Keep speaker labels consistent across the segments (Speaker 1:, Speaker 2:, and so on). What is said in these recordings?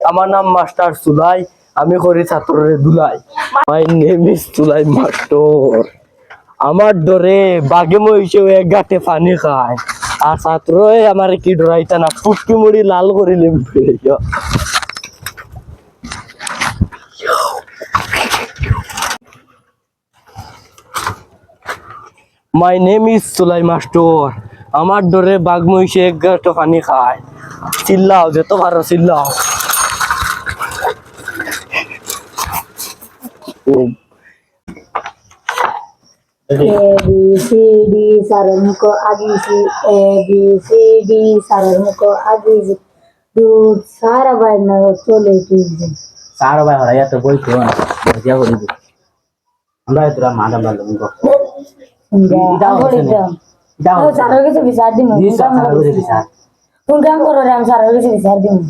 Speaker 1: আমার নাম মাস্টার সুলাই, আমি করি ছাত্ররে দুলাই। My name is Sulai master. আমার ডরে বাঘে মহিষে এক গাঁটে পানি খায়, আর ছাত্রই আমার কি ডরাইতা না, ফুটকি মুড়ি লাল করিলে মাই নেম ইজ সুলাই মাস্টার। আমার ডরে বাঘ মহিষে এক গাঁটে পানি খায়। চিল্লাও, যেত পারো চিল্লাও।
Speaker 2: ABCD সারমুখ আগিছি ABCD সারমুখ আগিছি দুধ সারা বাইনা চলে তুলছে
Speaker 3: সারা ভাই হরাইয়া তো বই তো না দিয়া করি দি আমরা তোরা মাদা বালু গো
Speaker 2: দাও দাও সারা কিছু বিচার দিমু কোন কাম করো রে আমি সারা কিছু বিচার দিমু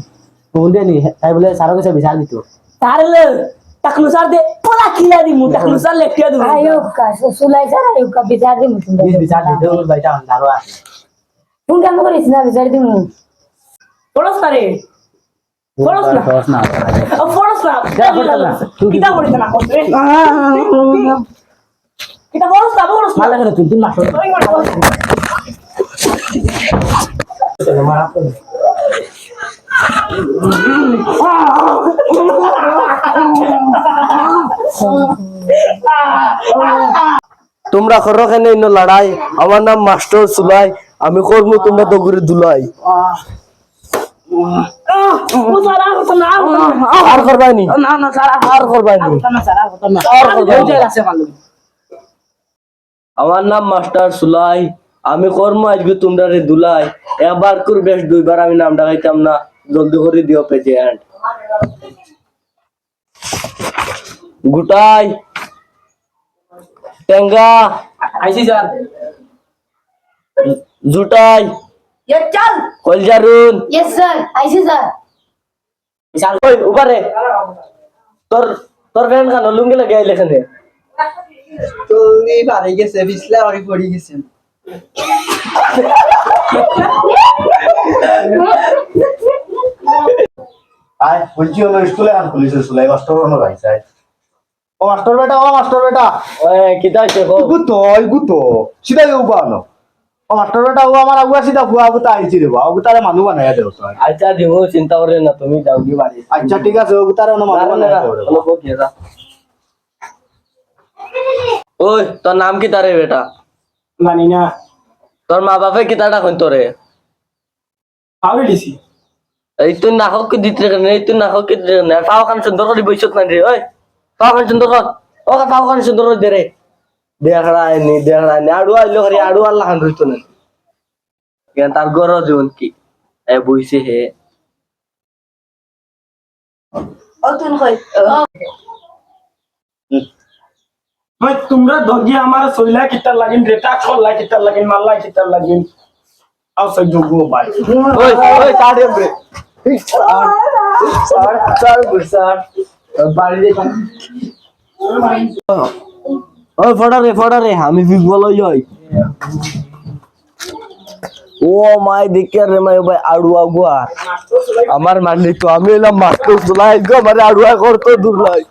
Speaker 3: কোন দেনি তাই বলে সারা কিছু বিচার দিত
Speaker 4: তারলে টাকলু সার দে পোলা কিলা দিমু টাকলু সার লেখিয়া দিমু
Speaker 2: আয়ুব কা সুলাই সারা আয়ুব কা বিচার দিমু তুমি
Speaker 3: বিচার দিতে ওই ভাইটা আন্দারো আছে
Speaker 2: কোন কাম করিস না বিচার দিমু
Speaker 4: পড়স না রে পড়স না
Speaker 3: পড়স না
Speaker 4: পড়স না কিটা পড়িস না করতে কিটা পড়স না
Speaker 3: মালা করে তুই মাস
Speaker 1: তোমরা করো কেন ইনো লড়াই? আমার নাম মাস্টার সুলাই, আমি করবো তোমরা দগুরে দুলাই। আর করবাইনি
Speaker 4: না না সারা
Speaker 1: আর করবাইনি
Speaker 4: না সারা না
Speaker 1: আর করবাইনি।
Speaker 4: আছে ভালো
Speaker 1: আমার নাম মাস্টার সুলাই, আমি কর্ম আজকে তোমরা রে দুলাই। একবার করে বেশ দুইবার আমি নাম ডাকাইতাম না, জলদি করে দিও প্রেজেন্ট। গুটাই টেঙ্গা
Speaker 4: আইছি স্যার
Speaker 1: জুটাই
Speaker 4: ये चल
Speaker 1: কলজারুন।
Speaker 2: यस सर আইছি স্যার
Speaker 1: ওই উপরে তোর তোর ভ্যান খান লুঙ্গি লাগে আইলে এখানে।
Speaker 5: তো উনি পারে গেছে বিছলে আগে পড়ে গেছেন
Speaker 6: আয় বলছি হলো স্কুলে আর পুলিশের স্কুলে মাস্টার হলো ভাই স্যার ও মাস্টার বেটা
Speaker 1: ওই কিতা হইছে গো?
Speaker 6: গুতো সিধা উবানো ও মাস্টার বেটা ও আমার আগুয়া সিধা ফুয়া আগুতা আইছি রে বাবু তারে মানুষ বানাইয়া দেও তো
Speaker 1: আচ্ছা দিব, চিন্তা করে না, তুমি যাও কি বাড়ি।
Speaker 6: আচ্ছা ঠিক আছে ও তারে মানুষ বানাইয়া দেও রে
Speaker 1: ওই তোর নাম কি তারে বেটা?
Speaker 4: জানি না
Speaker 1: তোর মা বাপে কি তাটা কইন তোরে?
Speaker 4: আউরে দিছি
Speaker 1: এই তুই না হোক দিতে কেন, এই তুই না হোক দিতে কেন? পাও খান সুন্দর করে বইছত না রে। ওই পাও খান সুন্দর কর, ও পাও খান সুন্দর করে দে রে। দেখড়াইনি আড়ু আইলো করে আড়ু আল্লাহ খান রইতো না কেন? তার গর জীবন কি এ বইছে হে।
Speaker 2: অতুন কই
Speaker 4: ভাই তোমরা দগি আমার সইলা কিতার লাগিন রেটা খল্লা কিতার লাগিন মাল্লা কিতার লাগিন আও সব যোগো ভাই
Speaker 1: ওই ওই তাড়ে রে স্যার স্যার বাড়ি দে। ওই ফড়া রে আমি বিগবল হই। ও মাই দেখে রে মাই ভাই আড়ুয়া গুয়া আমার মারলি তো আমি এলাম মাস্টার সুলাই গো, মানে আড়ুয়া করতো দূর লাই।